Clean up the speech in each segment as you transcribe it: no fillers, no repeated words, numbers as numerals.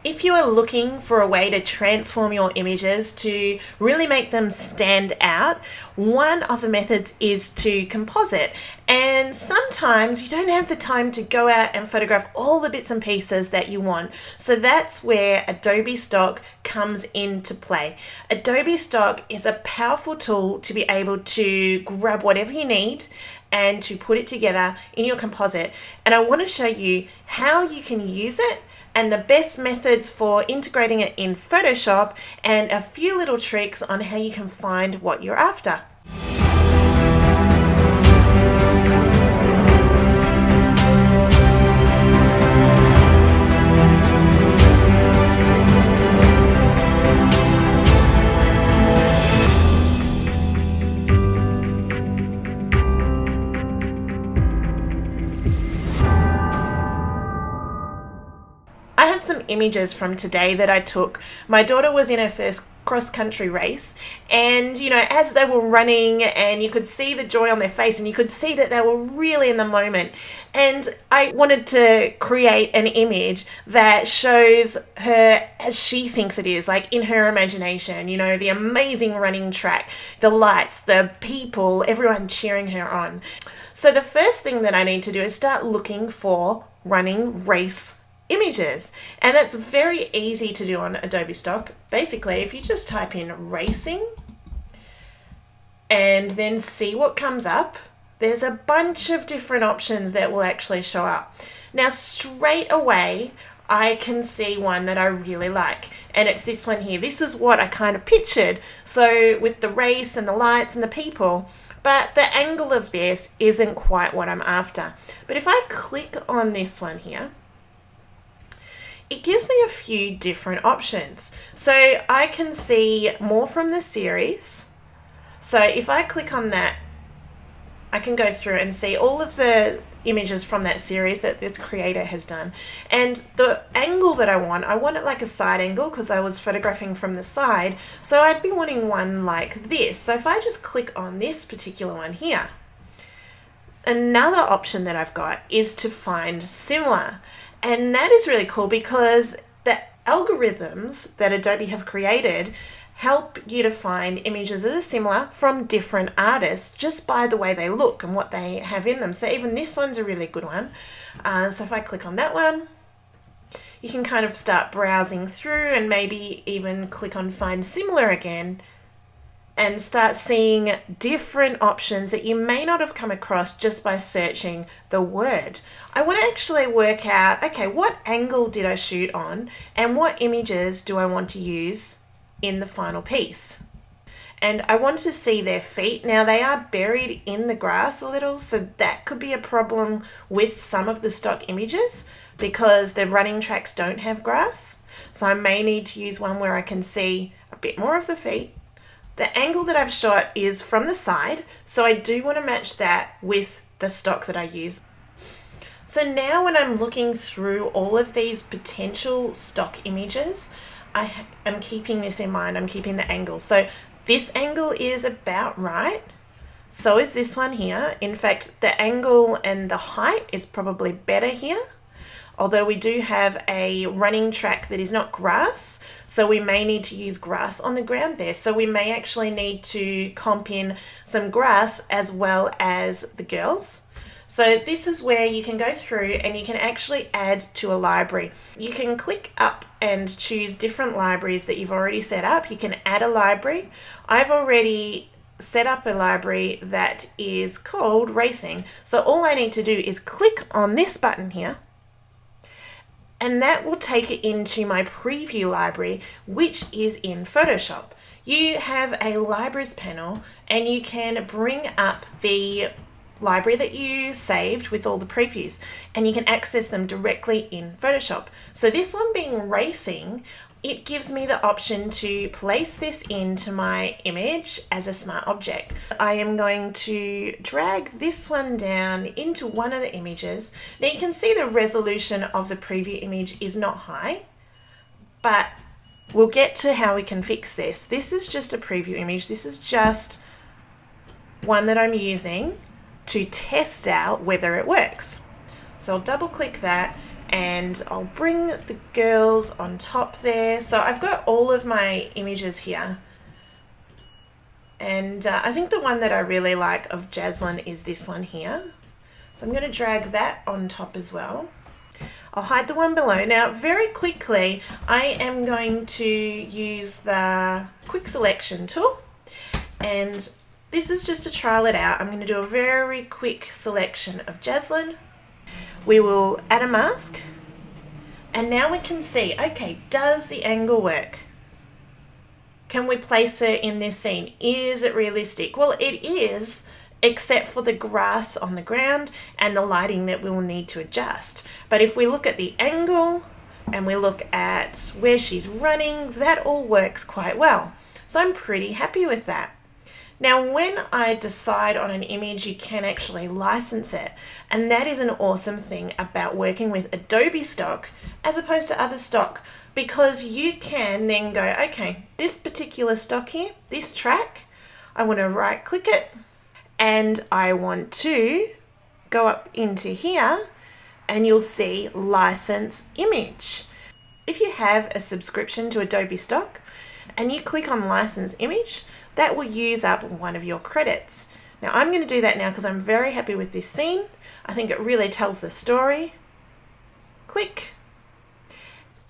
If you are looking for a way to transform your images to really make them stand out, one of the methods is to composite. And sometimes you don't have the time to go out and photograph all the bits and pieces that you want. So that's where Adobe Stock comes into play. Adobe Stock is a powerful tool to be able to grab whatever you need and to put it together in your composite. And I want to show you how you can use it and the best methods for integrating it in Photoshop, and a few little tricks on how you can find what you're after. I have some images from today that I took. My daughter was in her first cross-country race, and as they were running, and you could see the joy on their face, and you could see that they were really in the moment. And I wanted to create an image that shows her as she thinks it is, like in her imagination, the amazing running track, the lights, the people, everyone cheering her on. So the first thing that I need to do is start looking for running race images, and it's very easy to do on Adobe Stock. Basically, if you just type in racing and then see what comes up, there's a bunch of different options that will actually show up. Now straight away I can see one that I really like, and it's this one here. This is what I kind of pictured, so with the race and the lights and the people, but the angle of this isn't quite what I'm after. But if I click on this one here, it gives me a few different options. So I can see more from the series. So if I click on that, I can go through and see all of the images from that series that this creator has done. And the angle that I want it like a side angle, because I was photographing from the side. So I'd be wanting one like this. So if I just click on this particular one here, another option that I've got is to find similar. And that is really cool because the algorithms that Adobe have created help you to find images that are similar from different artists just by the way they look and what they have in them. So even this one's a really good one. So if I click on that one, you can kind of start browsing through and maybe even click on find similar again and start seeing different options that you may not have come across just by searching the word. I want to actually work out, okay, what angle did I shoot on and what images do I want to use in the final piece? And I want to see their feet. Now they are buried in the grass a little, so that could be a problem with some of the stock images because the running tracks don't have grass. So I may need to use one where I can see a bit more of the feet. The angle that I've shot is from the side, so I do want to match that with the stock that I use. So now when I'm looking through all of these potential stock images, I am keeping this in mind. I'm keeping the angle. So this angle is about right. So is this one here. In fact, the angle and the height is probably better here. Although we do have a running track that is not grass, so we may need to use grass on the ground there. So we may actually need to comp in some grass as well as the girls. So this is where you can go through and you can actually add to a library. You can click up and choose different libraries that you've already set up. You can add a library. I've already set up a library that is called Racing. So all I need to do is click on this button here, and that will take it into my preview library, which is in Photoshop. You have a libraries panel and you can bring up the library that you saved with all the previews, and you can access them directly in Photoshop. So this one being Racing, it gives me the option to place this into my image as a smart object. I am going to drag this one down into one of the images. Now you can see the resolution of the preview image is not high, but we'll get to how we can fix this. This is just a preview image. This is just one that I'm using to test out whether it works. So I'll double click that and I'll bring the girls on top there. So I've got all of my images here. And I think the one that I really like of Jaslyn is this one here. So I'm going to drag that on top as well. I'll hide the one below. Now, very quickly, I am going to use the quick selection tool. And this is just to trial it out. I'm going to do a very quick selection of Jaslyn. We will add a mask. And now we can see, okay, does the angle work? Can we place her in this scene? Is it realistic? Well, it is, except for the grass on the ground and the lighting that we will need to adjust. But if we look at the angle and we look at where she's running, that all works quite well. So I'm pretty happy with that. Now, when I decide on an image, you can actually license it. And that is an awesome thing about working with Adobe Stock as opposed to other stock, because you can then go, okay, this particular stock here, this track, I want to right click it and I want to go up into here and you'll see license image. If you have a subscription to Adobe Stock and you click on license image, that will use up one of your credits. Now I'm going to do that now because I'm very happy with this scene. I think it really tells the story. Click.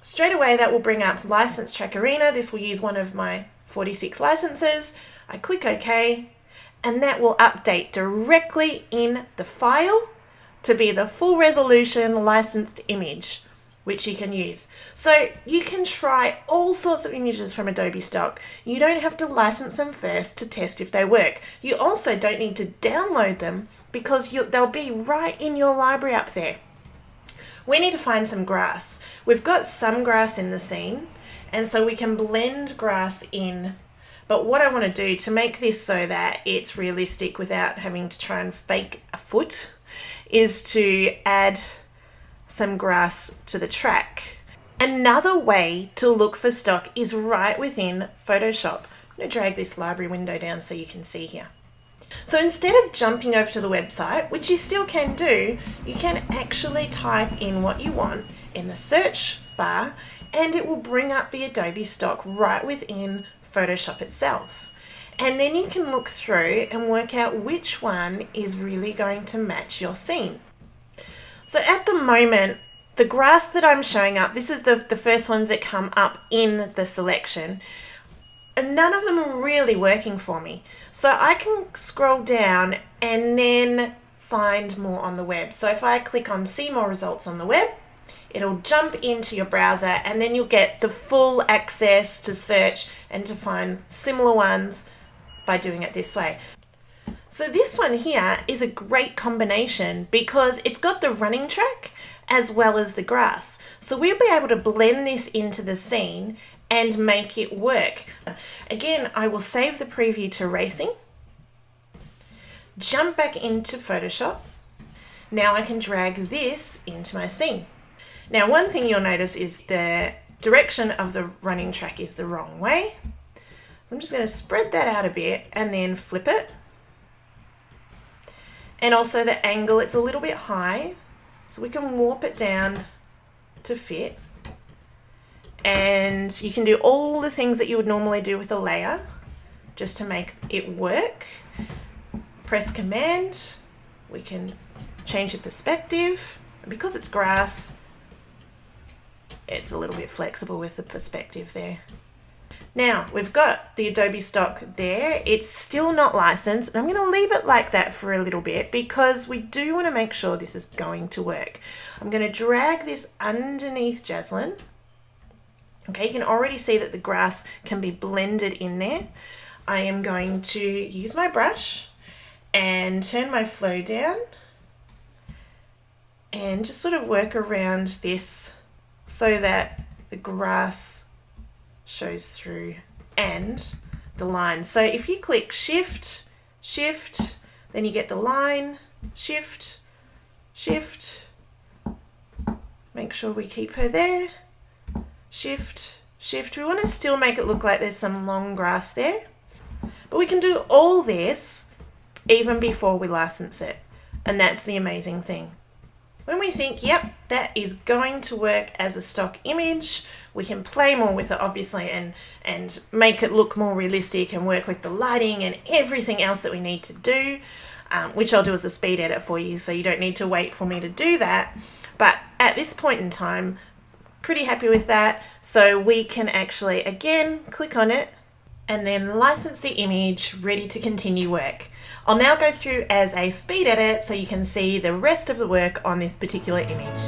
Straight away that will bring up License Track Arena. This will use one of my 46 licenses. I click OK, and that will update directly in the file to be the full resolution licensed image, which you can use. So you can try all sorts of images from Adobe Stock. You don't have to license them first to test if they work. You also don't need to download them because they'll be right in your library up there. We need to find some grass. We've got some grass in the scene, and so we can blend grass in. But what I want to do to make this so that it's realistic without having to try and fake a foot is to add some grass to the track. Another way to look for stock is right within Photoshop. I'm going to drag this library window down so you can see here. So instead of jumping over to the website, which you still can do, you can actually type in what you want in the search bar and it will bring up the Adobe Stock right within Photoshop itself. And then you can look through and work out which one is really going to match your scene. So at the moment, the grass that I'm showing up, this is the first ones that come up in the selection. And none of them are really working for me. So I can scroll down and then find more on the web. So if I click on see more results on the web, it'll jump into your browser and then you'll get the full access to search and to find similar ones by doing it this way. So this one here is a great combination because it's got the running track as well as the grass. So we'll be able to blend this into the scene and make it work. Again, I will save the preview to racing, jump back into Photoshop. Now I can drag this into my scene. Now one thing you'll notice is the direction of the running track is the wrong way. So I'm just going to spread that out a bit and then flip it. And also the angle, it's a little bit high, so we can warp it down to fit. And you can do all the things that you would normally do with a layer just to make it work. Press Command, we can change the perspective. And because it's grass, it's a little bit flexible with the perspective there. Now we've got the Adobe Stock there. It's still not licensed, and I'm going to leave it like that for a little bit because we do want to make sure this is going to work. I'm going to drag this underneath Jaslyn. Okay, you can already see that the grass can be blended in there. I am going to use my brush and turn my flow down and just sort of work around this so that the grass shows through and the line. So if you click Shift, Shift, then you get the line, Shift, Shift. Make sure we keep her there. Shift, Shift. We want to still make it look like there's some long grass there. But we can do all this even before we license it. And that's the amazing thing. When we think, yep, that is going to work as a stock image, we can play more with it, obviously, and make it look more realistic and work with the lighting and everything else that we need to do, which I'll do as a speed edit for you, so you don't need to wait for me to do that. But at this point in time, pretty happy with that. So we can actually, again, click on it and then license the image, ready to continue work. I'll now go through as a speed edit so you can see the rest of the work on this particular image.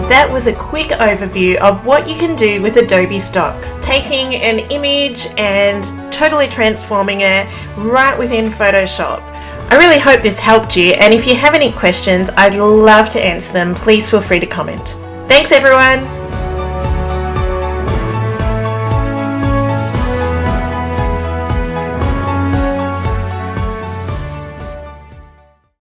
That was a quick overview of what you can do with Adobe Stock. Taking an image and totally transforming it right within Photoshop. I really hope this helped you, and if you have any questions, I'd love to answer them. Please feel free to comment. Thanks everyone!